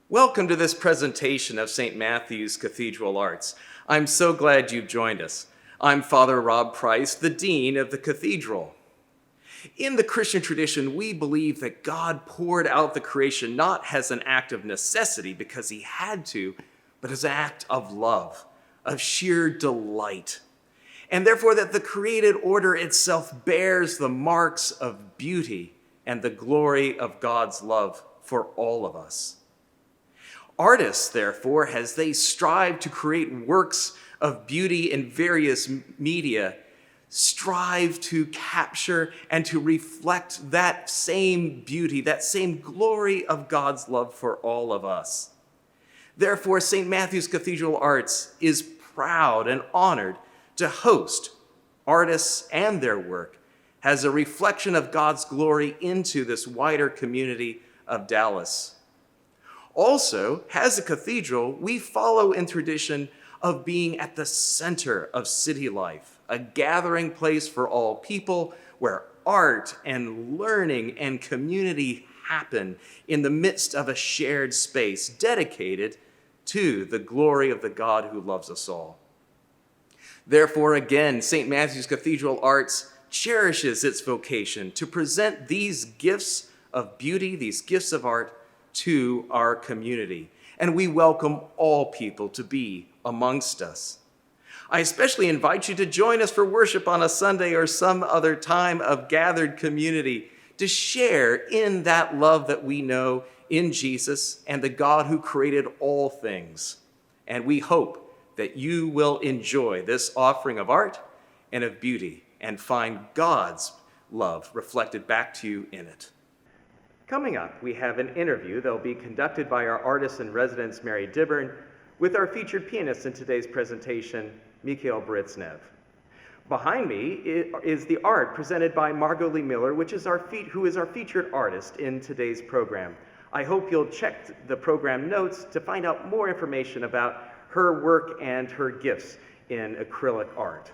Welcome to this presentation of St. Matthew's Cathedral Arts. I'm so glad you've joined us. I'm Father Rob Price, the Dean of the Cathedral. In the Christian tradition, we believe that God poured out the creation not as an act of necessity because he had to, but as an act of love, of sheer delight. And therefore that the created order itself bears the marks of beauty and the glory of God's love for all of us. Artists, therefore, as they strive to create works of beauty in various media, strive to capture and to reflect that same beauty, that same glory of God's love for all of us. Therefore, St. Matthew's Cathedral Arts is proud and honored to host artists and their work as a reflection of God's glory into this wider community of Dallas. Also, as a cathedral, we follow in tradition of being at the center of city life, a gathering place for all people where art and learning and community happen in the midst of a shared space dedicated to the glory of the God who loves us all. Therefore, again, St. Matthew's Cathedral Arts cherishes its vocation to present these gifts of beauty, these gifts of art, to our community, and we welcome all people to be amongst us. I especially invite you to join us for worship on a Sunday or some other time of gathered community to share in that love that we know in Jesus and the God who created all things. And we hope that you will enjoy this offering of art and of beauty and find God's love reflected back to you in it. Coming up, we have an interview that will be conducted by our artist in residence, Mary Dibburn, with our featured pianist in today's presentation, Mikhail Britsnev. Behind me is the art presented by Margot Lee Miller, who is our featured artist in today's program. I hope you'll check the program notes to find out more information about her work and her gifts in acrylic art.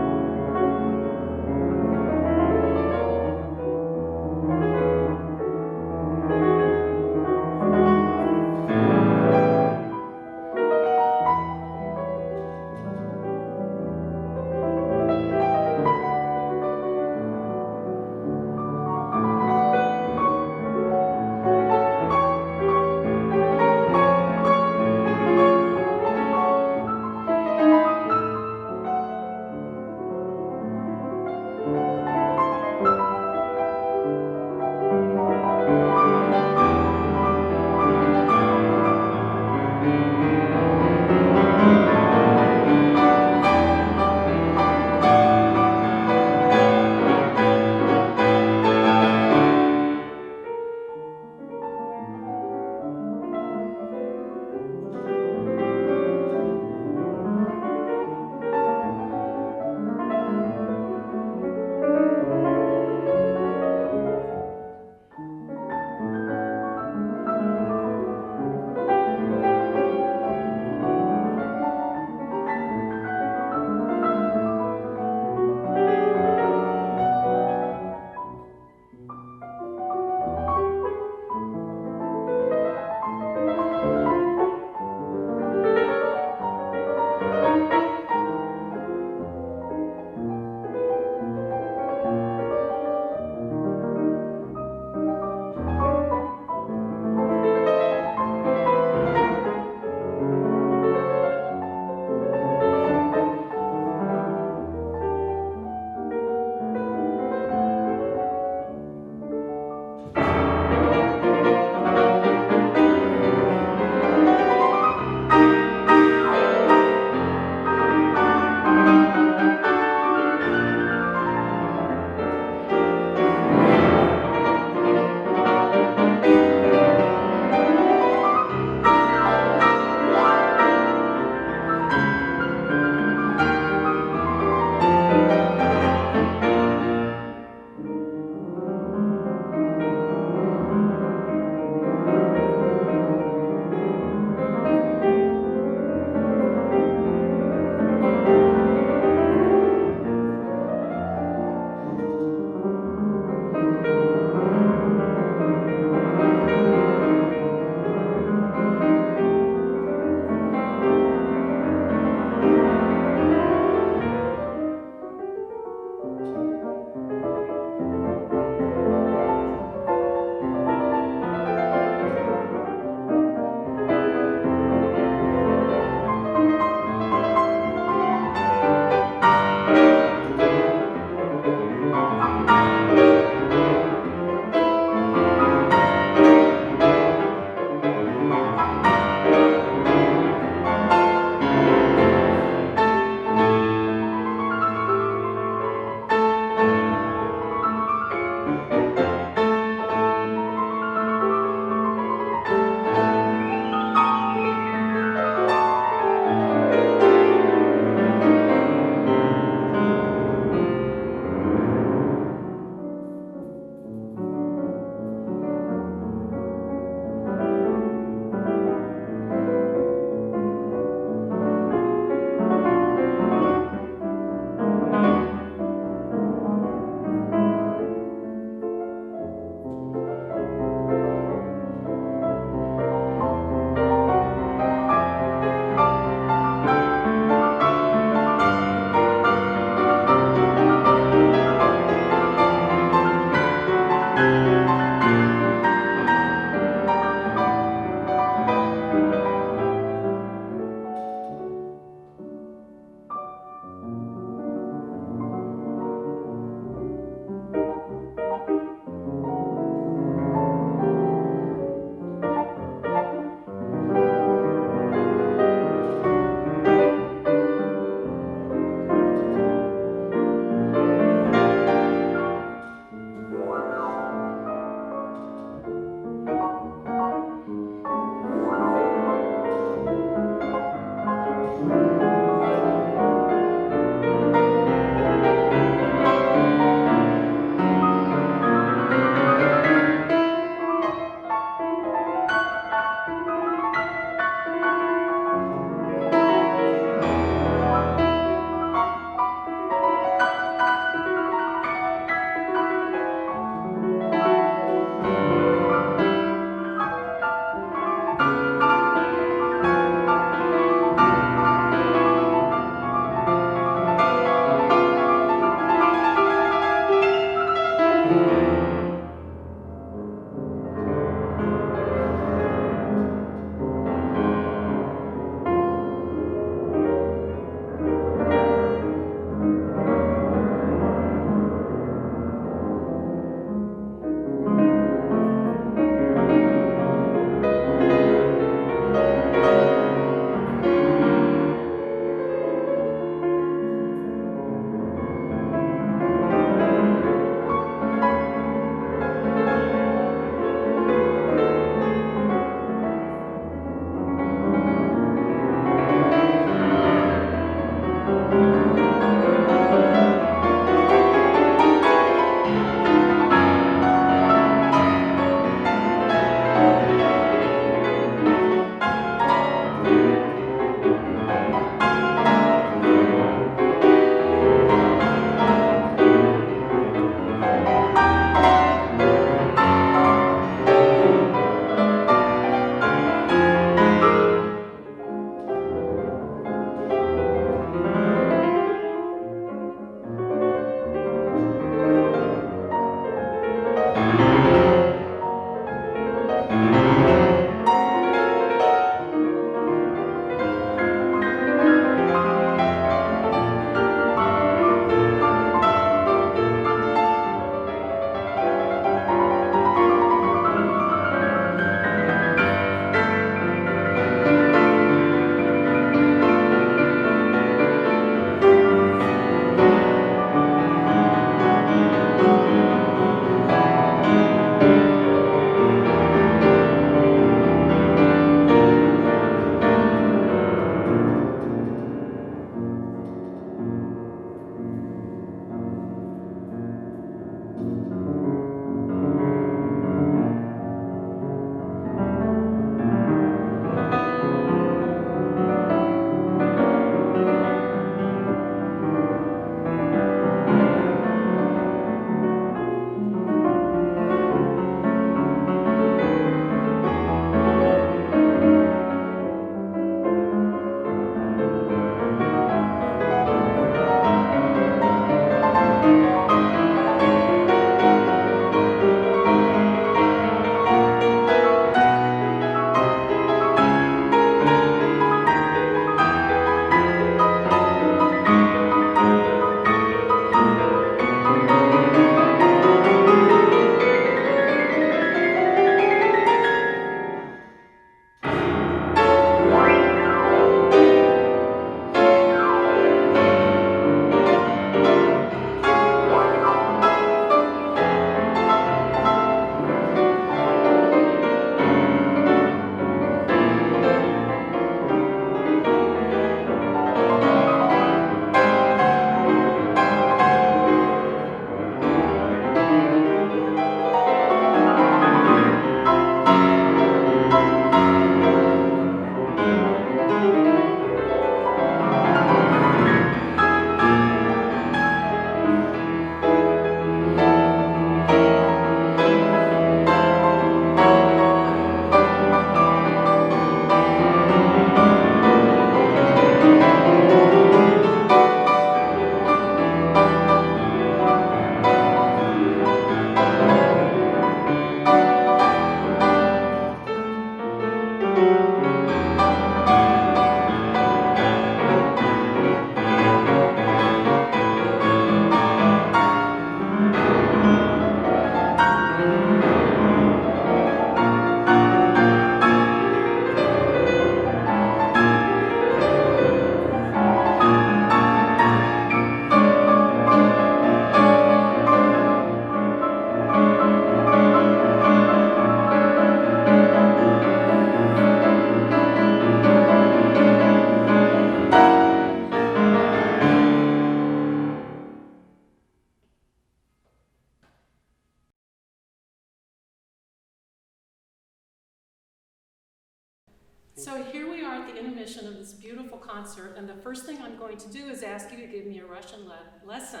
intermission of this beautiful concert, and the first thing I'm going to do is ask you to give me a Russian lesson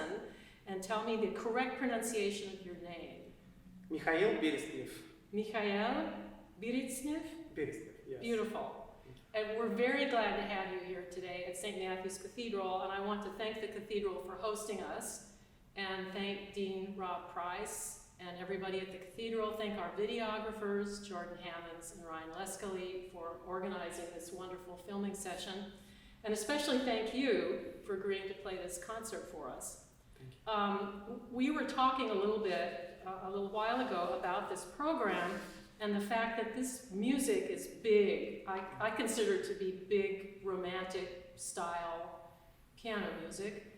and tell me the correct pronunciation of your name. Mikhail Berestnev. Mikhail Britsnev? Berestnev, yes. Beautiful. And we're very glad to have you here today at St. Matthew's Cathedral, and I want to thank the Cathedral for hosting us, and thank Dean Rob Price and everybody at the Cathedral. Thank our videographers, Jordan Hammonds and Ryan Lescali, for organizing this wonderful filming session. And especially thank you for agreeing to play this concert for us. We were talking a little while ago about this program and the fact that this music is big. I consider it to be big, romantic style piano music.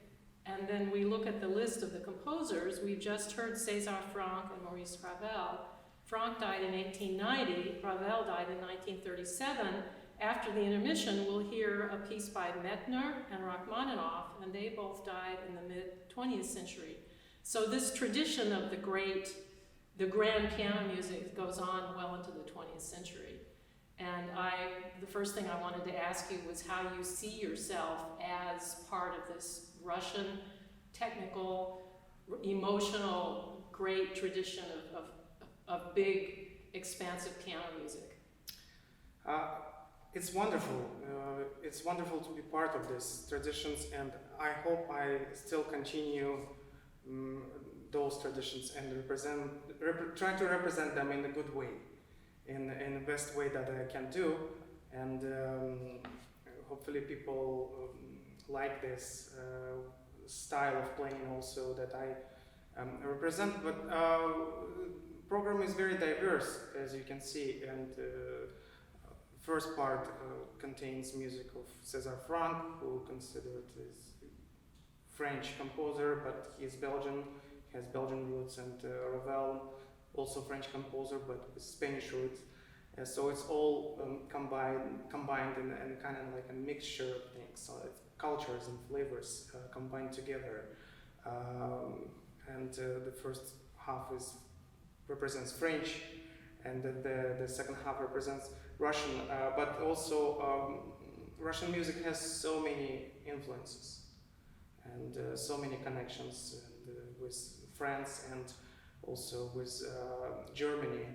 And then we look at the list of the composers. We just heard César Franck and Maurice Ravel. Franck died in 1890, Ravel died in 1937. After the intermission, we'll hear a piece by Medtner and Rachmaninoff, and they both died in the mid-20th century. So this tradition of the grand piano music goes on well into the 20th century. And the first thing I wanted to ask you was how you see yourself as part of this Russian, technical, emotional, great tradition of big, expansive piano music. It's wonderful. It's wonderful to be part of these traditions, and I hope I still continue those traditions and try to represent them in a good way, in the best way that I can do, and hopefully people like this style of playing also that I represent. But program is very diverse, as you can see, and first part contains music of César Franck, who considered as French composer, but he is Belgian, has Belgian roots, and Ravel, also French composer, but with Spanish roots. So it's all combined in kind of like a mixture of things. So it's cultures and flavors combined together. And the first half represents French, and the second half represents Russian. But also Russian music has so many influences and so many connections with France and also with Germany.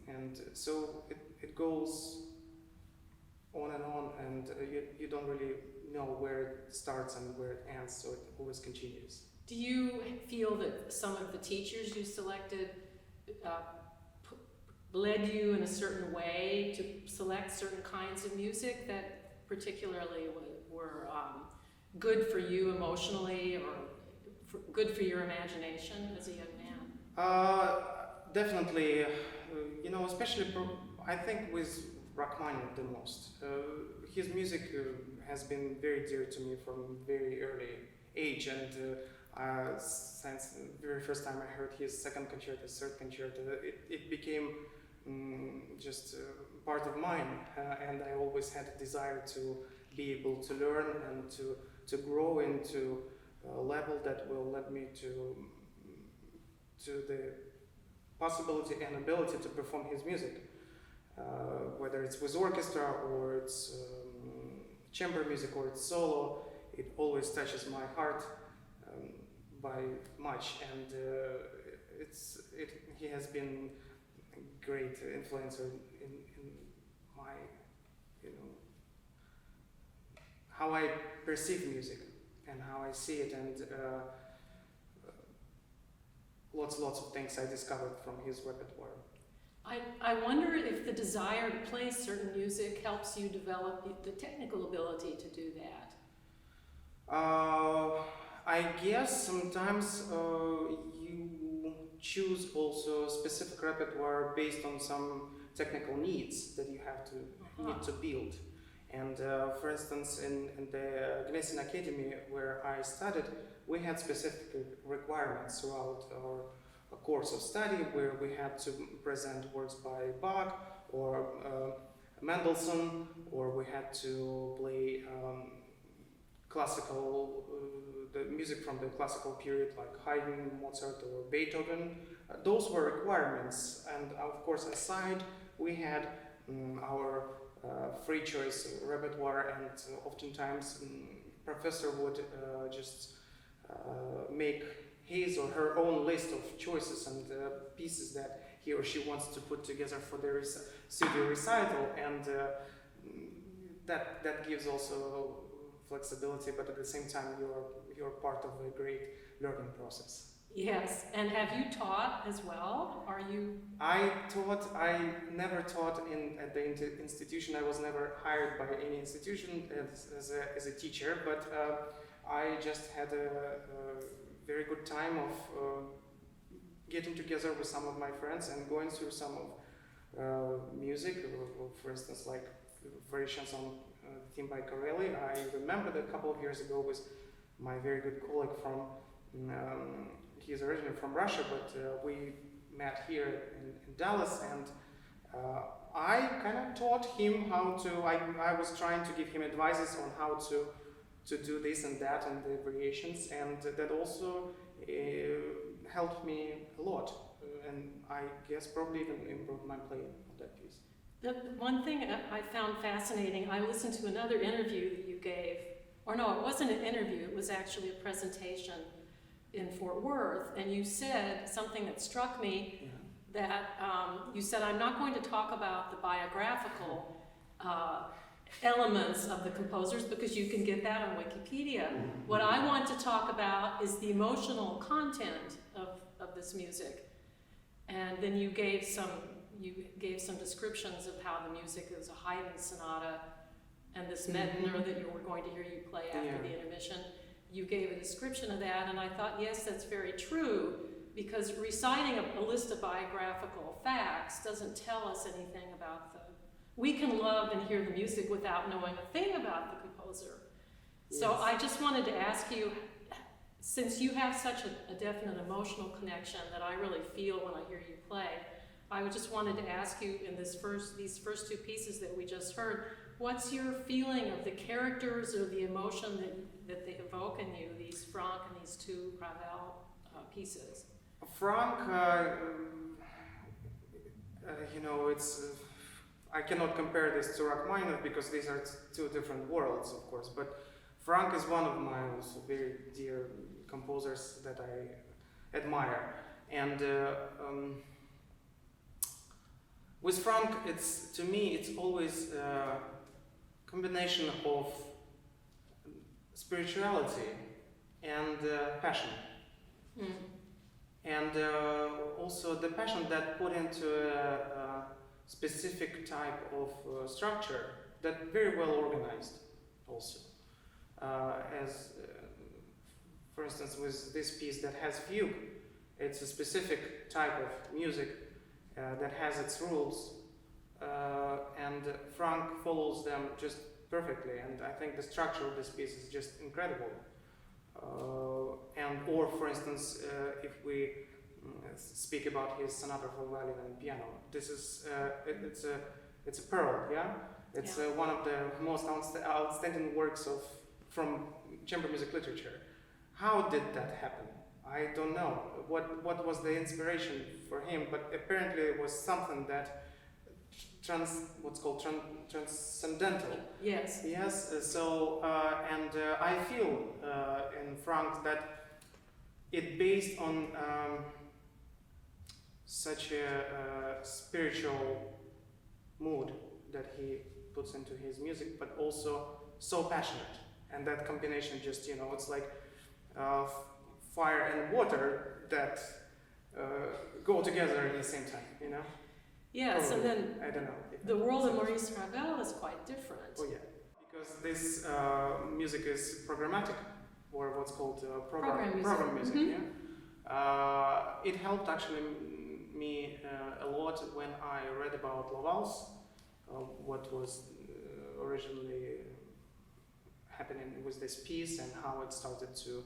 And so it goes on, and you don't really know where it starts and where it ends, so it always continues. Do you feel that some of the teachers you selected led you in a certain way to select certain kinds of music that particularly were good for you emotionally or good for your imagination as a young man? Definitely. Especially I think with Rachmaninoff the most. His music has been very dear to me from very early age, and since the very first time I heard his second concerto, third concerto, it became just part of mine, and I always had a desire to be able to learn and to grow into a level that will lead me to the possibility and ability to perform his music, whether it's with orchestra or it's chamber music or it's solo. It always touches my heart by much, and he has been a great influencer in my, how I perceive music and how I see it, and lots of things I discovered from his repertoire. I wonder if the desire to play certain music helps you develop the technical ability to do that. I guess sometimes you choose also specific repertoire based on some technical needs that you have to need to build. And for instance, in the Gnesin Academy where I studied, we had specific requirements throughout our course of study, where we had to present works by Bach or Mendelssohn, or we had to play classical, the music from the classical period like Haydn, Mozart, or Beethoven. Those were requirements, and of course aside we had our free choice repertoire, and oftentimes professor would just make his or her own list of choices and pieces that he or she wants to put together for their studio recital, and that gives also flexibility, but at the same time you're part of a great learning process. Yes, and have you taught as well? Are you? I never taught at the institution. I was never hired by any institution as a teacher, but I just had a very good time of getting together with some of my friends and going through some of music, for instance, like variations on theme by Corelli. I remember that a couple of years ago with my very good colleague from, he's originally from Russia, but we met here in Dallas, and I kind of taught him how to, I was trying to give him advices on how to do this and that and the variations, and that also helped me a lot, and I guess probably even improved my playing of that piece. The one thing I found fascinating, I listened to another interview that you gave, or no, it wasn't an interview, it was actually a presentation in Fort Worth, and you said something that struck me, that you said, I'm not going to talk about the biographical elements of the composers because you can get that on Wikipedia. What I want to talk about is the emotional content of this music. And then you gave some descriptions of how the music is a Haydn sonata and this Medner that you were going to hear you play after the intermission. You gave a description of that, and I thought, yes, that's very true, because reciting a list of biographical facts doesn't tell us anything about the... We can love and hear the music without knowing a thing about the composer. Yes. So I just wanted to ask you, since you have such a definite emotional connection that I really feel when I hear you play, I just wanted to ask you in these first two pieces that we just heard, what's your feeling of the characters or the emotion that they evoke in you, these Franck and these two Ravel pieces? Franck, it's... I cannot compare this to Rachmaninoff because these are two different worlds, of course, but Franck is one of my also very dear composers that I admire. And with Franck, to me, it's always a combination of spirituality and passion. And also the passion that put into a specific type of structure that very well organized also. For instance, with this piece that has fugue, it's a specific type of music that has its rules, and Franck follows them just perfectly, and I think the structure of this piece is just incredible. Or for instance, if we speak about his sonata for violin and piano, this is it's a pearl, yeah. It's one of the most outstanding works from chamber music literature. How did that happen? I don't know. What was the inspiration for him? But apparently it was something that what's called transcendental. Yes. Yes. So I feel in Franck that it based on such a spiritual mood that he puts into his music, but also so passionate, and that combination just, it's like fire and water that go together at the same time, Yes, Probably. And then I don't know the world of Maurice Ravel is quite different. Oh yeah, because this music is programmatic, or what's called program music. Yeah, it helped actually me a lot when I read about Laval's, what was originally happening with this piece and how it started to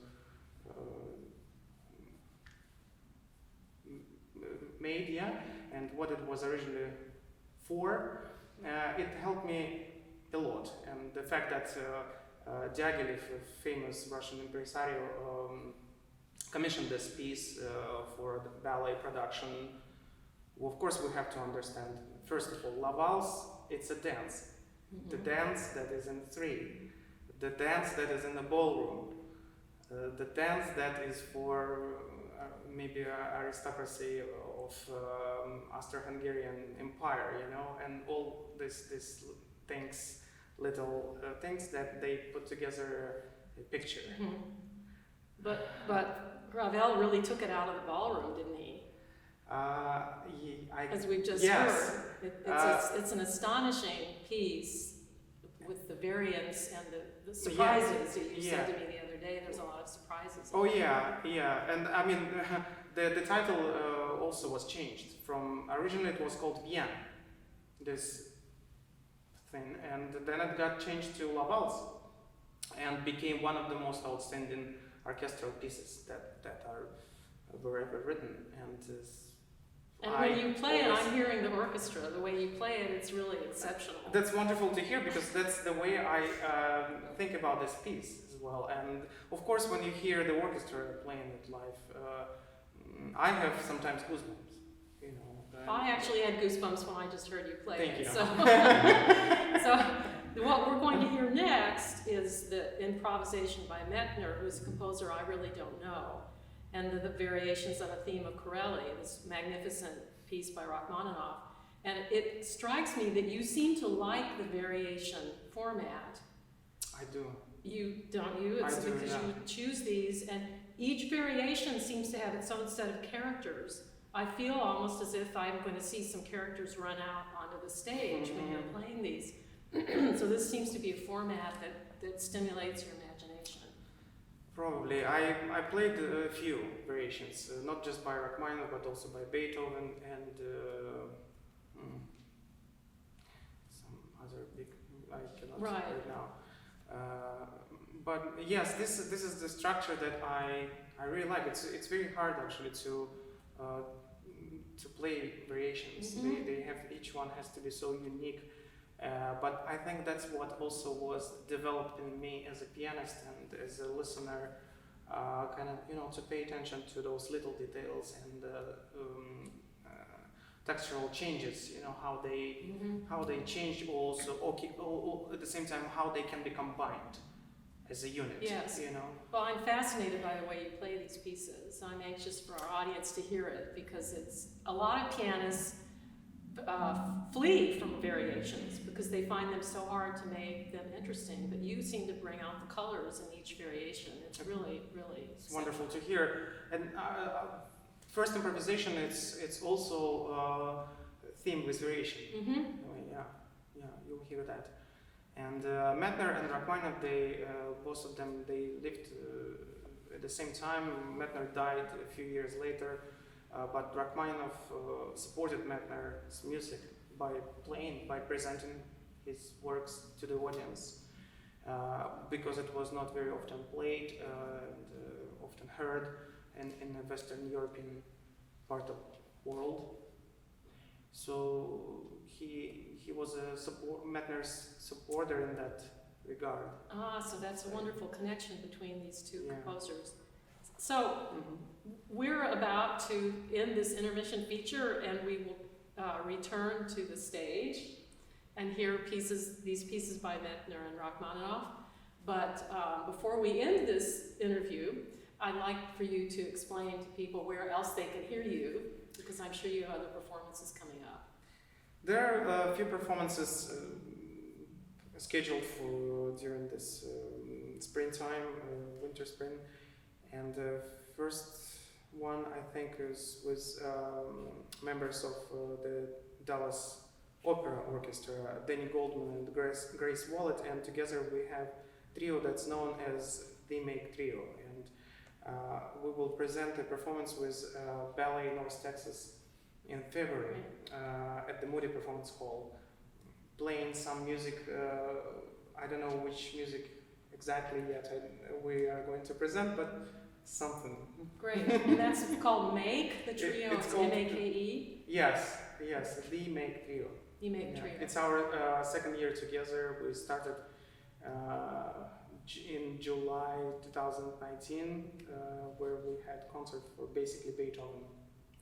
made, yeah, and what it was originally for. It helped me a lot, and the fact that Diaghilev, a famous Russian impresario, commissioned this piece for the ballet production. Well, of course, we have to understand, first of all, Laval's, it's a dance. the dance that is in 3, the dance that is in the ballroom, the dance that is for maybe aristocracy of Austro-Hungarian Empire, you know, and all this things, little things that they put together a picture. But Ravel really took it out of the ballroom, didn't he? As we've just heard, it's an astonishing piece with the variants and the surprises. You said to me the other day, there's a lot of surprises. Oh yeah, and I mean, the title also was changed from, originally it was called Bien, this thing, and then it got changed to La Valse, and became one of the most outstanding orchestral pieces that were ever written. And when you play it, I'm hearing the orchestra. The way you play it, it's really exceptional. That's wonderful to hear, because that's the way I think about this piece as well. And of course, when you hear the orchestra playing it live, I have sometimes goosebumps. You know. I actually had goosebumps when I just heard you play Thank it. you. So what we're going to hear next is the improvisation by Metner, who's a composer I really don't know, and the variations on a theme of Corelli, this magnificent piece by Rachmaninoff. And it strikes me that you seem to like the variation format. I do. You don't you? It's I do, because you choose these, and each variation seems to have its own set of characters. I feel almost as if I'm going to see some characters run out onto the stage when you're playing these. So this seems to be a format that stimulates your imagination. Probably. I played a few variations, not just by Rachmaninoff, but also by Beethoven and some other big, I cannot right now. But yes, this is the structure that I really like. It's very hard actually to play variations. They have, each one has to be so unique. But I think that's what also was developed in me as a pianist and as a listener, kind of, you know, to pay attention to those little details and textural changes, you know, how they change also, at the same time, how they can be combined as a unit. Yes. You know. Well, I'm fascinated by the way you play these pieces. I'm anxious for our audience to hear it, because it's a lot of pianists flee from variations because they find them so hard to make them interesting, but you seem to bring out the colors in each variation. It's really, really it's wonderful to hear. And first improvisation, it's also theme with variation. I mean, yeah, you'll hear that. And Metner and Rachmaninoff, they both of them, they lived at the same time. Metner died a few years later. But Rachmaninoff supported Metner's music by presenting his works to the audience, because it was not very often played and often heard in the Western European part of the world. So he was Metner's supporter in that regard. So that's a wonderful connection between these two composers. So we're about to end this intermission feature, and we will return to the stage and hear these pieces by Metner and Rachmaninoff. But before we end this interview, I'd like for you to explain to people where else they can hear you, because I'm sure you have other performances coming up. There are a few performances scheduled for during this springtime, winter, spring. And the first one, I think, is with members of the Dallas Opera Orchestra, Danny Goldman and Grace Wallet, and together we have a trio that's known as the Make Trio. And we will present a performance with Ballet North Texas in February at the Moody Performance Hall, playing some music. I don't know which music exactly yet we are going to present, but something. Great. And that's called Make, the trio. It's called M-A-K-E? Yes, the Make Trio. The Make Trio. It's our second year together. We started in July 2019, where we had concert for basically Beethoven.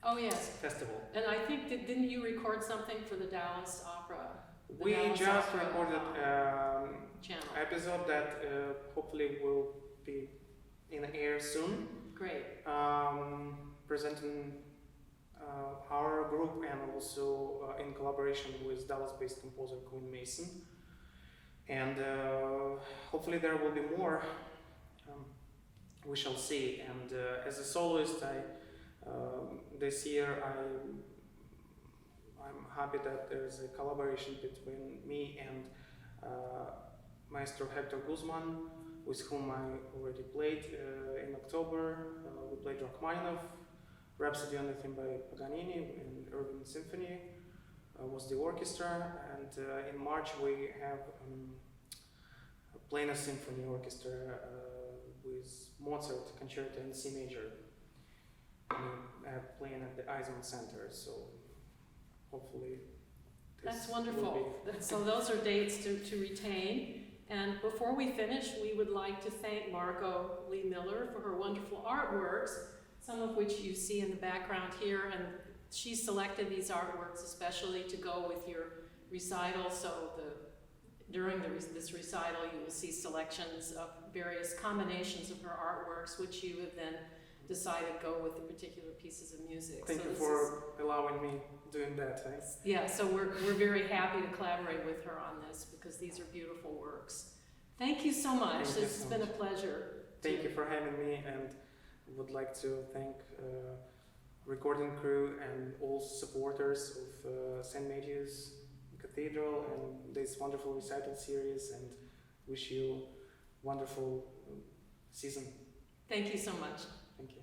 Oh yes. Festival. And I think, didn't you record something for the Dallas Opera? We Dallas just Opera, recorded channel. episode that hopefully will be in air soon. Great. Presenting our group and also in collaboration with Dallas-based composer Quinn Mason. And hopefully there will be more. We shall see. And as a soloist, this year I'm happy that there's a collaboration between me and Maestro Hector Guzman, with whom I already played in October. We played Rachmaninoff, Rhapsody on the Theme by Paganini in Urban Symphony was the orchestra, and in March we have Pianist Symphony Orchestra with Mozart Concerto in C major, playing at the Eisman Center. So hopefully That's wonderful. So those are dates to retain. And before we finish, we would like to thank Margot Lee Miller for her wonderful artworks, some of which you see in the background here. And she selected these artworks especially to go with your recital. So during this recital, you will see selections of various combinations of her artworks, which you have then decided go with the particular pieces of music. Thank you for allowing me doing that. Thanks. Yeah, so we're very happy to collaborate with her on this because these are beautiful works. Thank you so much. Thank you This so has been a much. pleasure. Thank you for having me, and would like to thank recording crew and all supporters of St. Matthew's Cathedral and this wonderful recital series, and wish you wonderful season. Thank you so much. Thank you.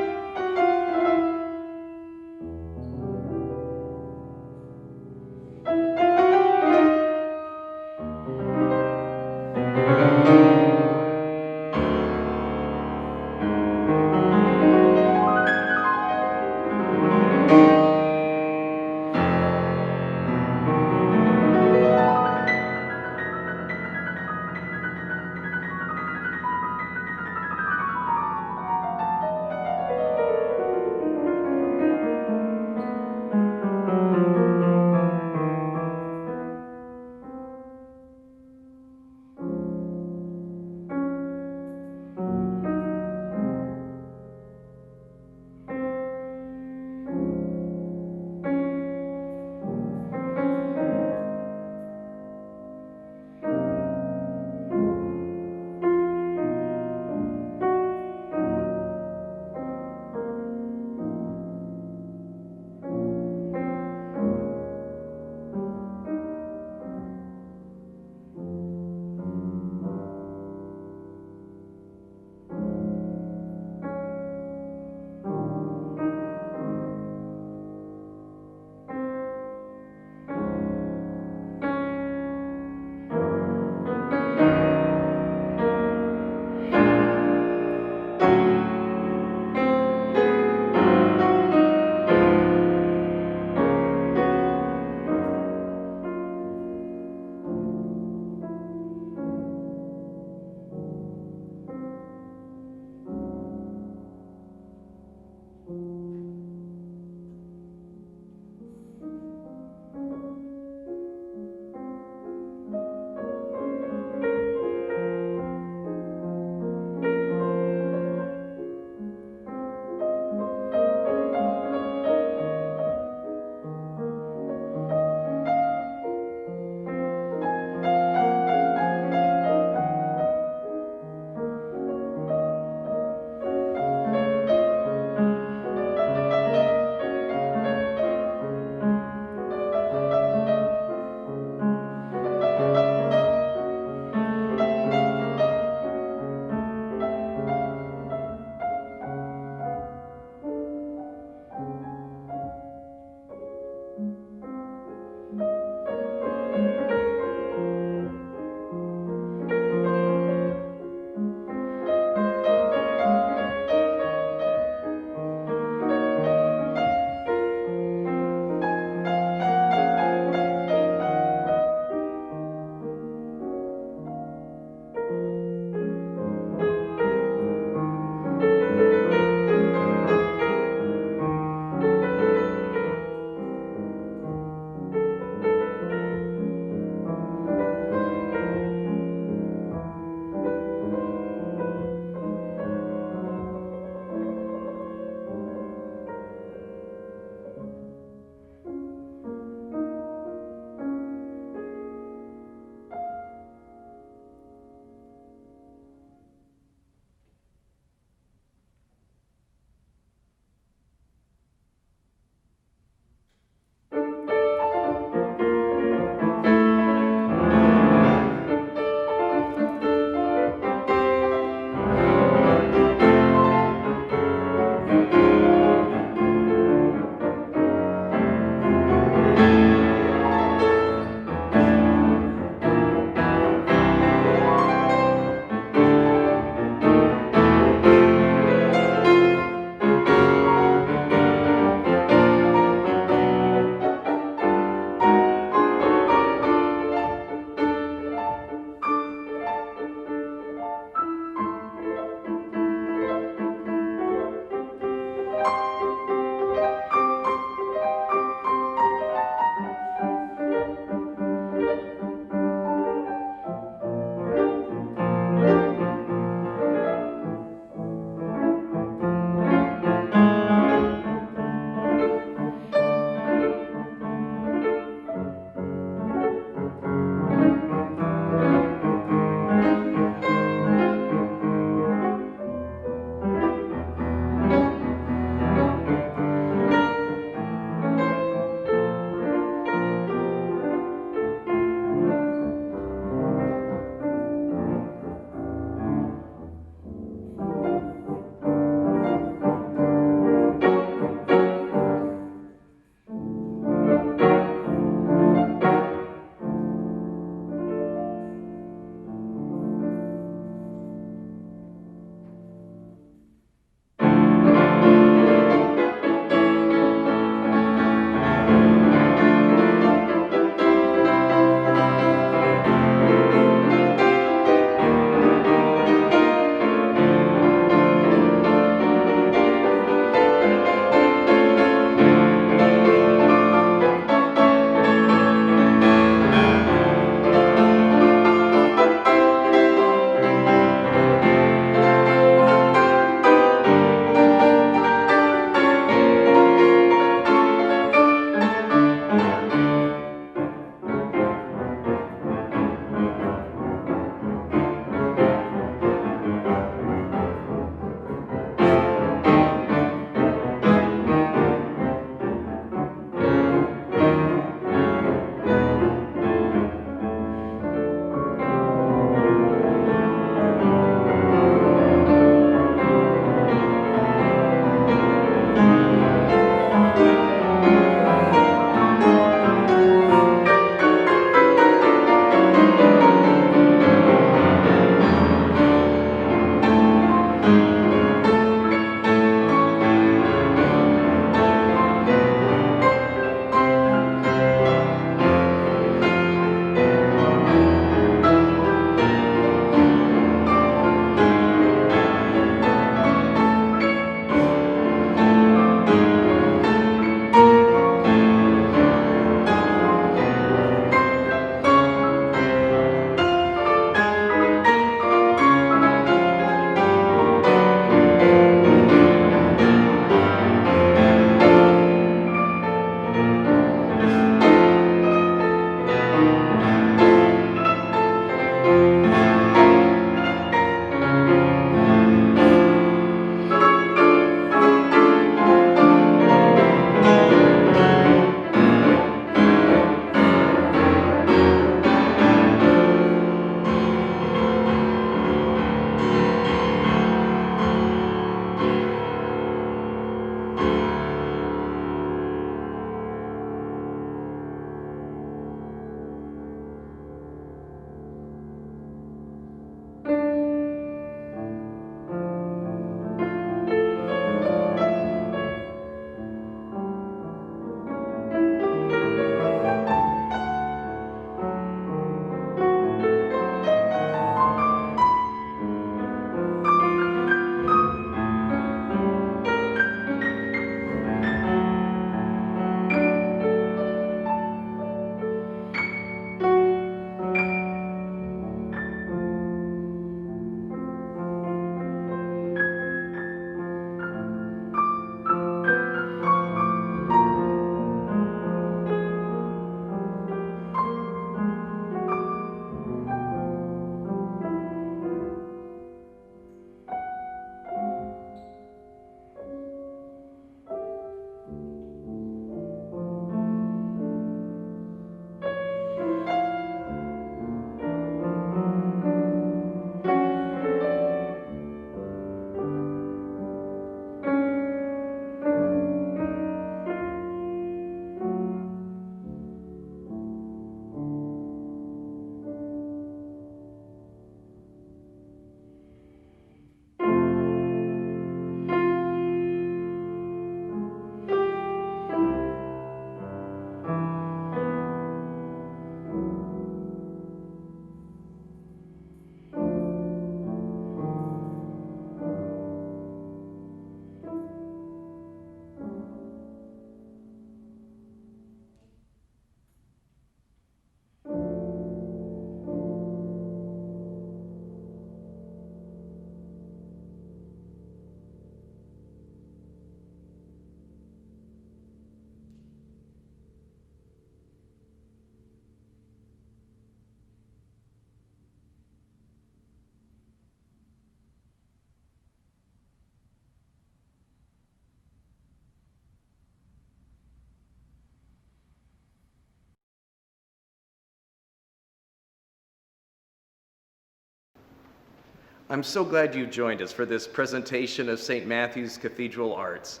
I'm so glad you joined us for this presentation of St. Matthew's Cathedral Arts.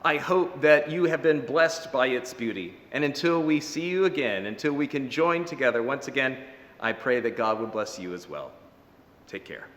I hope that you have been blessed by its beauty. And until we see you again, until we can join together once again, I pray that God would bless you as well. Take care.